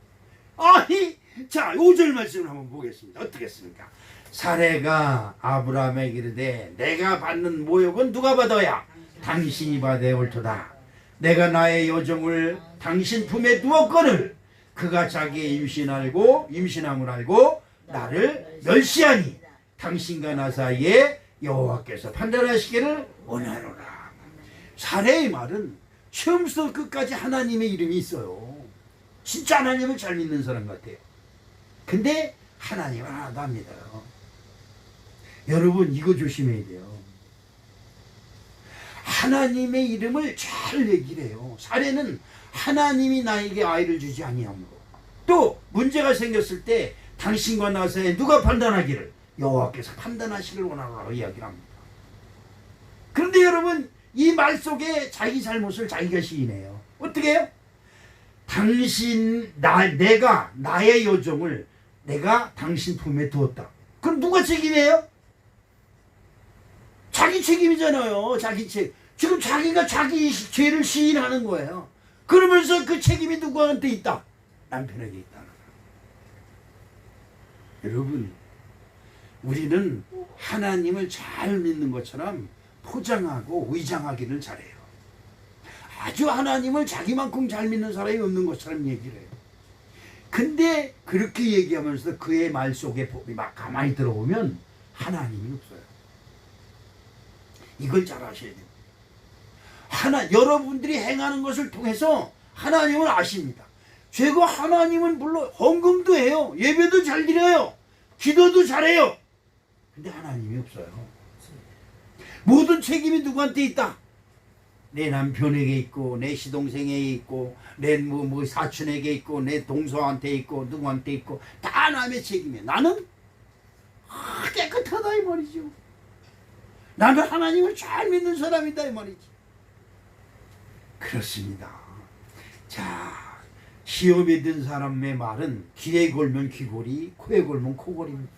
아니, 자, 5절 말씀을 한번 보겠습니다. 어떻겠습니까? 사례가 아브라함에게 이르되 내가 받는 모욕은 누가 받아야 당신이 받아야 옳도다. 내가 나의 여종을 당신 품에 두었거늘 그가 자기의 임신함을 알고 나를 멸시하니 당신과 나 사이에 여호와께서 판단하시기를 원하노라. 사례의 말은 처음부터 끝까지 하나님의 이름이 있어요. 진짜 하나님을 잘 믿는 사람 같아요. 근데 하나님은 하나도 안 믿어요. 여러분 이거 조심해야 돼요. 하나님의 이름을 잘 얘기를 해요. 사례는 하나님이 나에게 아이를 주지 아니하므로 또 문제가 생겼을 때 당신과 나 사이에 누가 판단하기를 여호와께서 판단하시길 원하노라고 이야기를 합니다. 그런데 여러분 이 말 속에 자기 잘못을 자기가 시인해요. 어떻게 해요? 내가 나의 여종을 내가 당신 품에 두었다. 그럼 누가 책임이에요? 자기 책임이잖아요. 자기 책. 지금 자기가 자기 죄를 시인하는 거예요. 그러면서 그 책임이 누구한테 있다? 남편에게 있다는 거예요. 여러분, 우리는 하나님을 잘 믿는 것처럼 포장하고 의장하기를 잘해요. 아주 하나님을 자기만큼 잘 믿는 사람이 없는 것처럼 얘기를 해요. 근데 그렇게 얘기하면서 그의 말 속에 막 가만히 들어보면 하나님이 없어요. 이걸 잘 아셔야 돼요. 여러분들이 행하는 것을 통해서 하나님을 아십니다. 제가 하나님은 물론 헌금도 해요. 예배도 잘 드려요. 기도도 잘해요. 근데 하나님이 없어요. 모든 책임이 누구한테 있다? 내 남편에게 있고 내 시동생에게 있고 내 사촌에게 있고 내 동서한테 있고 누구한테 있고 다 남의 책임이에요. 나는 깨끗하다 이 말이죠. 나는 하나님을 잘 믿는 사람이다 이 말이지. 그렇습니다. 자, 시험에 든 사람의 말은 귀에 걸면 귀걸이, 코에 걸면 코걸이입니다.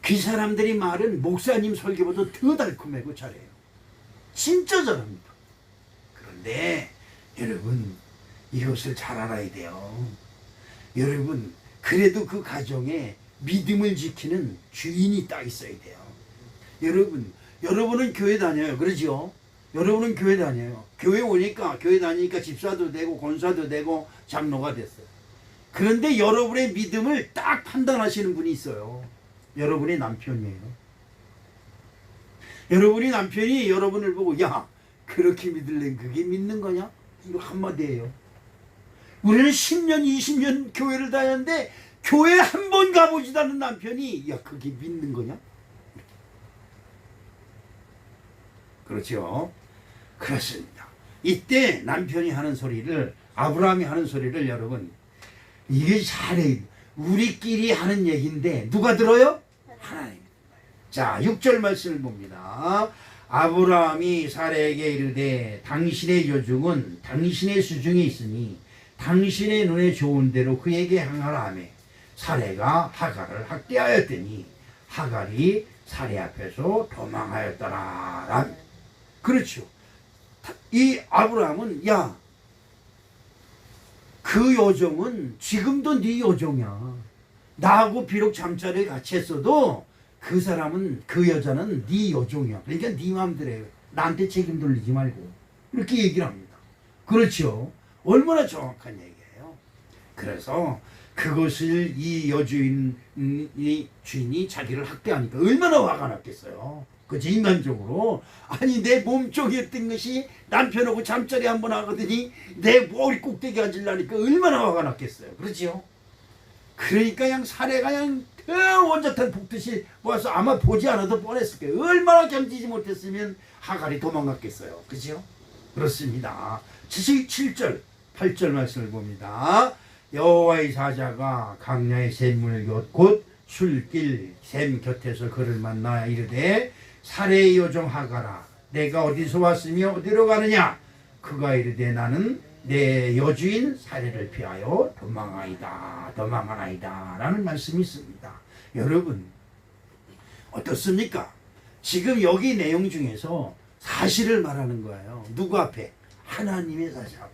그 사람들이 말은 목사님 설교보다 더 달콤하고 잘해요. 진짜 잘합니다. 그런데 여러분 이것을 잘 알아야 돼요. 여러분 그래도 그 가정에 믿음을 지키는 주인이 딱 있어야 돼요. 여러분은 교회 다녀요. 그러죠? 여러분은 교회 다녀요. 교회 다니니까 집사도 되고 권사도 되고 장로가 됐어요. 그런데 여러분의 믿음을 딱 판단하시는 분이 있어요. 여러분의 남편이에요. 여러분이 남편이 여러분을 보고 야 그렇게 믿을래 그게 믿는 거냐? 이거 한마디예요. 우리는 10년 20년 교회를 다녔는데 교회 한 번 가보지도 않은 남편이 야 그게 믿는 거냐? 그렇죠? 그렇습니다. 이때 남편이 하는 소리를 아브라함이 하는 소리를 여러분 이게 잘해. 우리끼리 하는 얘기인데 누가 들어요? 하나님. 자 6절 말씀을 봅니다. 아브라함이 사라에게 이르되 당신의 여종은 당신의 수중에 있으니 당신의 눈에 좋은 대로 그에게 행하라 하며 사라가 하갈을 학대하였더니 하갈이 사라 앞에서 도망하였더라. 그렇죠. 이 아브라함은 야 그 여종은 지금도 네 여종이야. 나하고 비록 잠자리를 같이 했어도 그 사람은 그 여자는 네 여종이야. 그러니까 네 마음대로 해요. 나한테 책임 돌리지 말고 이렇게 얘기를 합니다. 그렇죠. 얼마나 정확한 얘기예요. 그래서 그것을 이 여주인이 주인이 자기를 학대하니까 얼마나 화가 났겠어요. 그치 인간적으로. 아니 내 몸쪽에 있던 것이 남편하고 잠자리 한번 하거든요. 내 머리 꼭대기 앉으려니까 얼마나 화가 났겠어요. 그렇지요. 그러니까 그냥 사례가 그냥 원자탄 붓듯이 와서 아마 보지 않아도 뻔했을 거예요. 얼마나 견디지 못했으면 하갈이 도망갔겠어요. 그죠? 그렇습니다. 7절 8절 말씀을 봅니다. 여호와의 사자가 강야의 샘물 곧 술길 샘 곁에서 그를 만나 이르되 사례의 여종 하갈아 내가 어디서 왔으며 어디로 가느냐? 그가 이르되 나는 내 여주인 사례를 피하여 도망하나이다 라는 말씀이 있습니다. 여러분 어떻습니까? 지금 여기 내용 중에서 사실을 말하는 거예요. 누구 앞에? 하나님의 사실 앞에.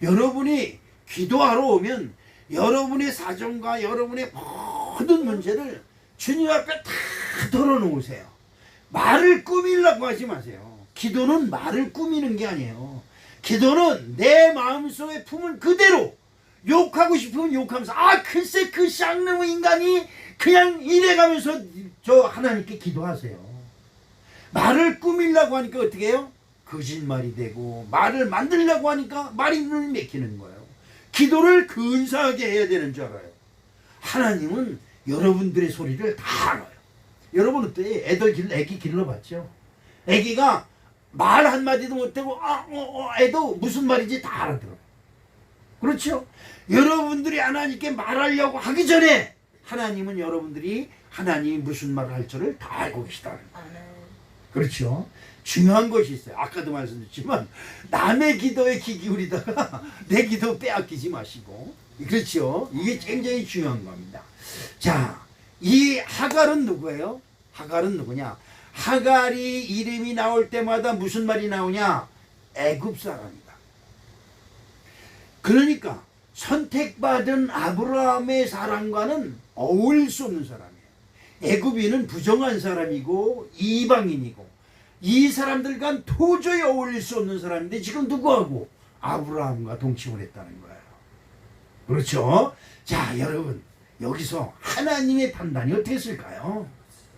여러분이 기도하러 오면 여러분의 사정과 여러분의 모든 문제를 주님 앞에 다 털어놓으세요. 말을 꾸미려고 하지 마세요. 기도는 말을 꾸미는 게 아니에요. 기도는 내 마음속에 품은 그대로, 욕하고 싶으면 욕하면서, 글쎄 그 쌍놈의 인간이 그냥 이래가면서 저 하나님께 기도하세요. 말을 꾸미려고 하니까 어떻게 해요? 거짓말이 되고, 말을 만들려고 하니까 말이 눈을 맥히는 거예요. 기도를 근사하게 해야 되는 줄 알아요. 하나님은 여러분들의 소리를 다 알아요. 여러분 어때요? 애기 길러봤죠? 애기가 말 한마디도 못하고 애도 무슨 말인지 다 알아들어요. 그렇죠? 여러분들이 하나님께 말하려고 하기 전에 하나님은 여러분들이 하나님이 무슨 말을 할 줄을 다 알고 계시다는 거예요. 그렇죠? 중요한 것이 있어요. 아까도 말씀드렸지만 남의 기도에 귀 기울이다가 내 기도 빼앗기지 마시고. 그렇죠? 이게 굉장히 중요한 겁니다. 자, 이 하갈은 누구예요? 하갈은 누구냐? 하갈이 이름이 나올 때마다 무슨 말이 나오냐? 애굽 사람이다. 그러니까 선택받은 아브라함의 사람과는 어울릴 수 없는 사람이에요. 애굽인은 부정한 사람이고 이방인이고 이 사람들과 도저히 어울릴 수 없는 사람인데 지금 누구하고? 아브라함과 동침을 했다는 거예요. 그렇죠? 자, 여러분 여기서 하나님의 판단이 어떻게 했을까요?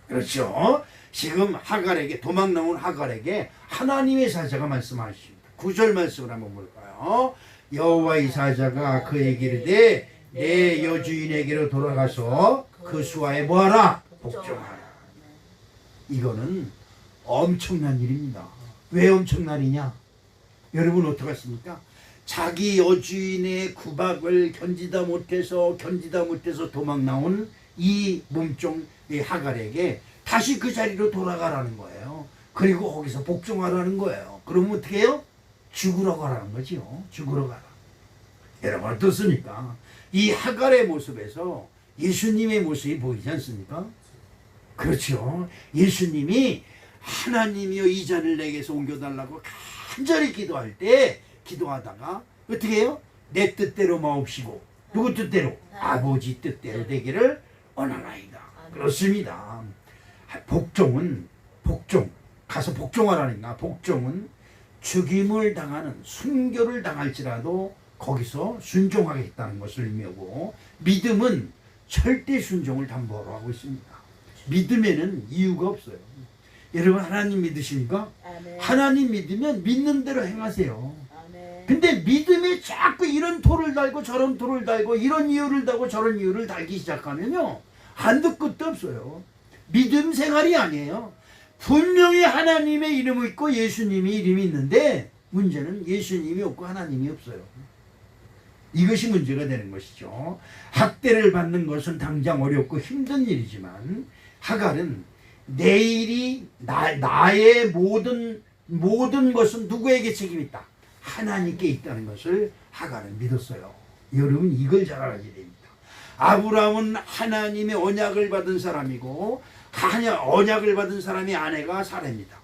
그렇죠? 지금 하갈에게, 도망 나온 하갈에게 하나님의 사자가 말씀하십니다. 9절 말씀을 한번 볼까요? 여호와의 사자가 그에게 이르되 내 여주인에게로 돌아가서 그 수하에 뭐하라? 복종하라. 이거는 엄청난 일입니다. 왜 엄청난 일이냐? 여러분 어떡하십니까? 자기 여주인의 구박을 견디다 못해서 도망 나온 이 몸종 이 하갈에게 다시 그 자리로 돌아가라는 거예요. 그리고 거기서 복종하라는 거예요. 그러면 어떻게 해요? 죽으러 가라는 거죠. 죽으러 가라. 여러분 어떻습니까? 이 하갈의 모습에서 예수님의 모습이 보이지 않습니까? 그렇죠. 예수님이 하나님이여 이 잔을 내게서 옮겨달라고 간절히 기도할 때 기도하다가 어떻게 해요? 내 뜻대로 마옵시고 누구 뜻대로? 아버지 뜻대로 되기를 원하나이다. 그렇습니다. 복종 가서 복종하라니까. 복종은 죽임을 당하는 순교를 당할지라도 거기서 순종하겠다는 것을 의미하고, 믿음은 절대 순종을 담보로 하고 있습니다. 믿음에는 이유가 없어요. 여러분 하나님 믿으십니까? 아멘. 하나님 믿으면 믿는 대로 행하세요. 아멘. 근데 믿음에 자꾸 이런 토를 달고 저런 토를 달고 이런 이유를 달고 저런 이유를 달기 시작하면요 한도 끝도 없어요. 믿음 생활이 아니에요. 분명히 하나님의 이름이 있고 예수님이 이름이 있는데 문제는 예수님이 없고 하나님이 없어요. 이것이 문제가 되는 것이죠. 학대를 받는 것은 당장 어렵고 힘든 일이지만 하갈은 내일이 나의 모든 것은 누구에게 책임이 있다? 하나님께 있다는 것을 하갈은 믿었어요. 여러분 이걸 잘 알아야 됩니다. 아브라함은 하나님의 언약을 받은 사람이고 언약을 받은 사람의 아내가 사라입니다.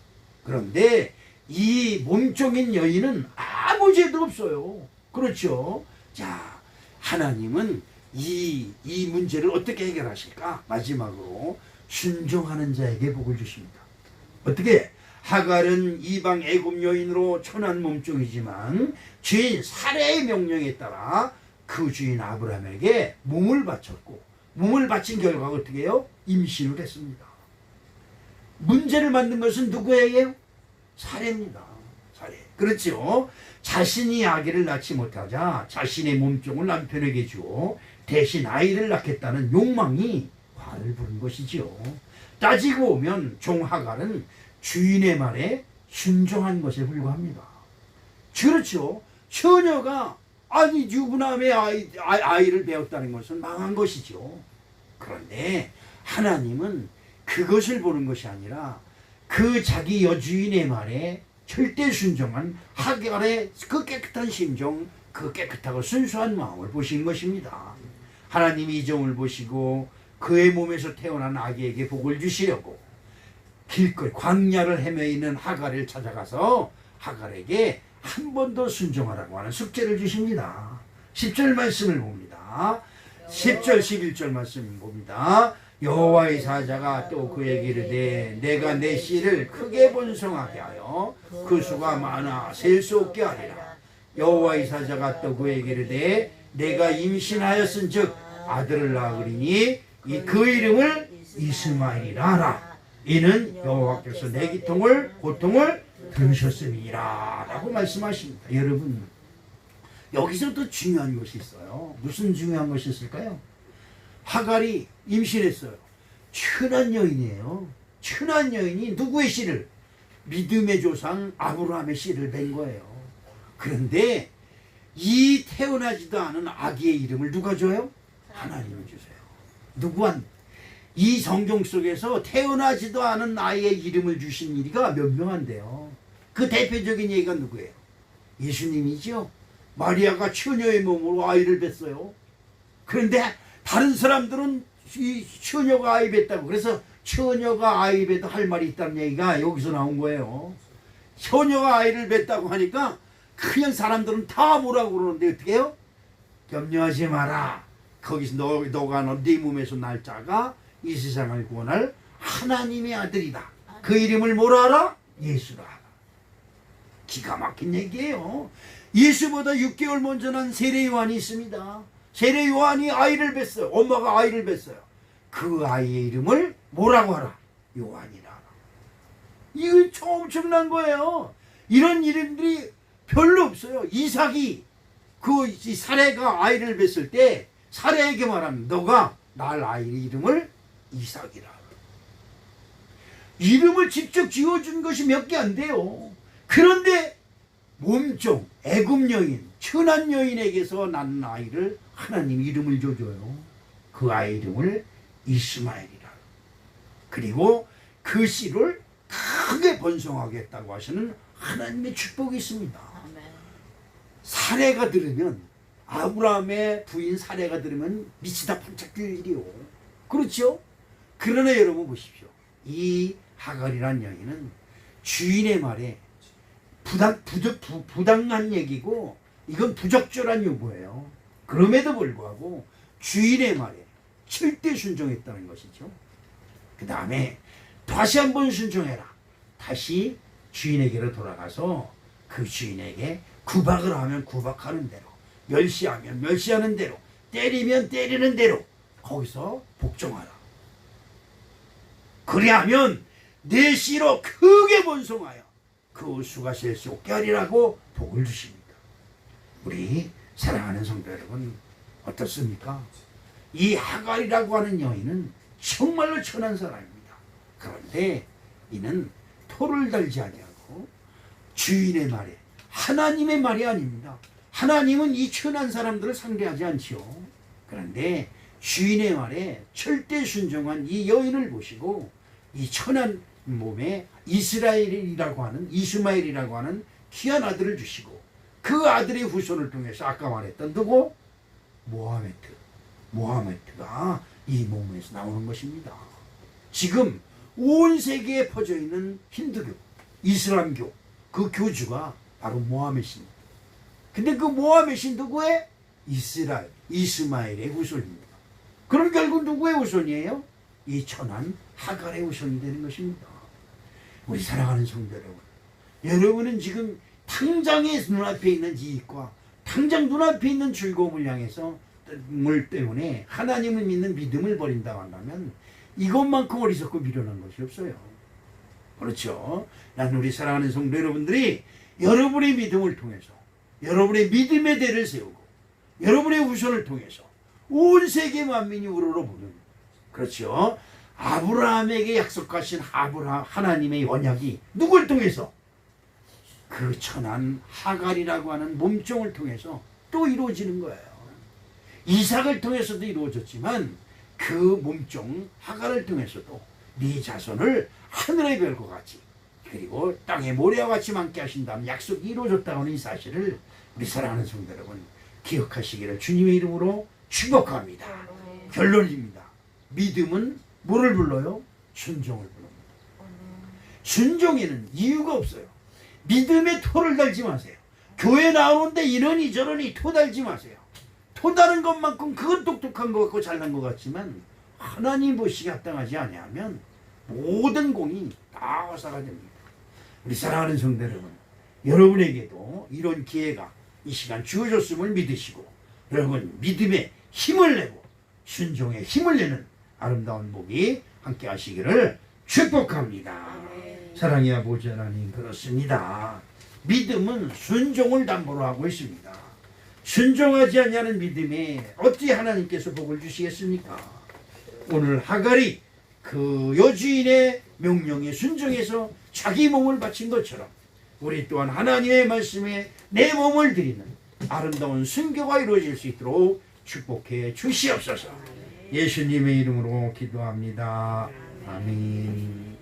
그런데 이 몸종인 여인은 아무 죄도 없어요. 그렇죠? 자, 하나님은 이 문제를 어떻게 해결하실까? 마지막으로 순종하는 자에게 복을 주십니다. 어떻게? 하갈은 이방 애굽 여인으로 천한 몸종이지만 주인 사레의 명령에 따라 그 주인 아브라함에게 몸을 바쳤고, 몸을 바친 결과가 어떻게 해요? 임신을 했습니다. 문제를 만든 것은 누구예요? 사레입니다. 사레. 그렇죠? 자신이 아기를 낳지 못하자 자신의 몸종을 남편에게 주어 대신 아이를 낳겠다는 욕망이 화를 부른 것이지요. 따지고 보면 종 하갈은 주인의 말에 순종한 것에 불과합니다. 그렇죠? 처녀가 유부남의 아이를 배웠다는 것은 망한 것이죠. 그런데 하나님은 그것을 보는 것이 아니라 그 자기 여주인의 말에 절대 순종한 하갈의 그 깨끗한 심정, 그 깨끗하고 순수한 마음을 보신 것입니다. 하나님이 이 점을 보시고 그의 몸에서 태어난 아기에게 복을 주시려고 길거리 광야를 헤매이는 하갈을 찾아가서 하갈에게 한 번 더 순종하라고 하는 숙제를 주십니다. 10절 말씀을 봅니다. 봅니다. 10절 11절 말씀 봅니다. 여호와의 사자가 또 그에게 이르되 내가 내 씨를 크게 번성하게 하여 그 수가 많아 셀 수 없게 하리라. 여호와의 사자가 또 그에게 이르되 내가 임신하였은즉 아들을 낳으리니 그 이름을 이스마엘이라 하라. 이는 여호와께서 내 고통을 들으셨음이라 라고 말씀하십니다. 여러분, 여기서 또 중요한 것이 있어요. 무슨 중요한 것이 있을까요? 하갈이 임신했어요. 천한 여인이에요. 천한 여인이 누구의 씨를? 믿음의 조상 아브라함의 씨를 뵌 거예요. 그런데 이 태어나지도 않은 아기의 이름을 누가 줘요? 하나님이 주세요. 누구한? 이 성경 속에서 태어나지도 않은 아이의 이름을 주신 이가 몇 명한데요. 그 대표적인 얘기가 누구예요? 예수님이죠. 마리아가 처녀의 몸으로 아이를 뵀어요. 그런데 다른 사람들은 이 처녀가 아이 뵀다고, 그래서 처녀가 아이 뵈도 할 말이 있다는 얘기가 여기서 나온 거예요. 처녀가 아이를 뵀다고 하니까 그냥 사람들은 다 뭐라고 그러는데 어떻게 해요? 염려하지 마라. 거기서 너가 네 몸에서 날 자가 이 세상을 구원할 하나님의 아들이다. 그 이름을 뭐라 하라? 예수라 하라. 기가 막힌 얘기예요. 예수보다 6개월 먼저 난 세례 요한이 있습니다. 세례 요한이 아이를 뵀어요. 엄마가 아이를 뵀어요. 그 아이의 이름을 뭐라고 하라? 요한이라 하라. 이거 엄청난 거예요. 이런 이름들이 별로 없어요. 이삭이 그 사례가 아이를 뵀을 때 사례에게 말하면 너가 날 아이의 이름을 이삭이라 하라. 이름을 직접 지어준 것이 몇 개 안 돼요. 그런데 몸종 애굽 여인 천한 여인에게서 낳는 아이를 하나님 이름을 줘줘요. 그 아이 이름을 이스마엘이라. 그리고 그 씨를 크게 번성하겠다고 하시는 하나님의 축복이 있습니다. 사례가 들으면, 아브라함의 부인 사례가 들으면 밑이 다 반짝 뜰 일이요. 그렇죠? 그러나 여러분 보십시오. 이 하갈이란 여인은 주인의 말에 부당한 얘기고 이건 부적절한 요구예요. 그럼에도 불구하고 주인의 말에 절대 순종했다는 것이죠. 그 다음에 다시 한번 순종해라. 다시 주인에게로 돌아가서 그 주인에게 구박을 하면 구박하는 대로, 멸시하면 멸시하는 대로, 때리면 때리는 대로 거기서 복종하라. 그리하면 내 씨로 크게 번성하여 그 수가 셀 수 없게 하리라고 복을 주십니다. 우리 사랑하는 성도 여러분, 어떻습니까? 이 하갈이라고 하는 여인은 정말로 천한 사람입니다. 그런데 이는 토를 달지 아니하고 주인의 말에, 하나님의 말이 아닙니다. 하나님은 이 천한 사람들을 상대하지 않지요. 그런데 주인의 말에 절대 순종한 이 여인을 보시고 이 천한 몸에 이스마엘이라고 하는 귀한 아들을 주시고 그 아들의 후손을 통해서 아까 말했던 누구? 모하메트가 이 몸에서 나오는 것입니다. 지금 온 세계에 퍼져 있는 힌두교, 이슬람교 그 교주가 바로 모하메트입니다. 근데 그 모하메트는 누구의? 이스마엘의 후손입니다. 그럼 결국 누구의 후손이에요? 이 천한 하갈의 후손이 되는 것입니다. 우리 사랑하는 성도 여러분, 여러분은 지금 당장의 눈앞에 있는 이익과 당장 눈앞에 있는 즐거움을 향해서 때문에 하나님을 믿는 믿음을 버린다고 한다면 이것만큼 어리석고 미련한 것이 없어요. 그렇죠? 난 우리 사랑하는 성도 여러분들이 여러분의 믿음을 통해서 여러분의 믿음의 대를 세우고 여러분의 후손을 통해서 온 세계 만민이 우러러보는, 그렇죠? 아브라함에게 약속하신 하나님의 언약이 누굴 통해서? 그 천한 하갈이라고 하는 몸종을 통해서 또 이루어지는 거예요. 이삭을 통해서도 이루어졌지만 그 몸종 하갈을 통해서도 네 자손을 하늘의 별과 같이 그리고 땅의 모래와 같이 많게 하신다는 약속이 이루어졌다고 하는 이 사실을 우리 사랑하는 성도 여러분 기억하시기를 주님의 이름으로 축복합니다. 결론입니다. 믿음은 뭐를 불러요? 순종을 부릅니다. 순종에는 이유가 없어요. 믿음에 토를 달지 마세요. 교회 나오는데 이러니 저러니 토 달지 마세요. 또 다른 것만큼 그건 똑똑한 것 같고 잘난 것 같지만 하나님 보시기에 합당하지 아니하면 모든 공이 다 화사가 됩니다. 우리 사랑하는 성도 여러분, 여러분에게도 이런 기회가 이 시간 주어졌음을 믿으시고 여러분 믿음에 힘을 내고 순종에 힘을 내는 아름다운 복이 함께 하시기를 축복합니다. 사랑의 아버지 하나님, 그렇습니다. 믿음은 순종을 담보로 하고 있습니다. 순종하지 않냐는 믿음에 어찌 하나님께서 복을 주시겠습니까? 오늘 하갈이 그 여주인의 명령에 순종해서 자기 몸을 바친 것처럼 우리 또한 하나님의 말씀에 내 몸을 드리는 아름다운 순교가 이루어질 수 있도록 축복해 주시옵소서. 예수님의 이름으로 기도합니다. 아멘.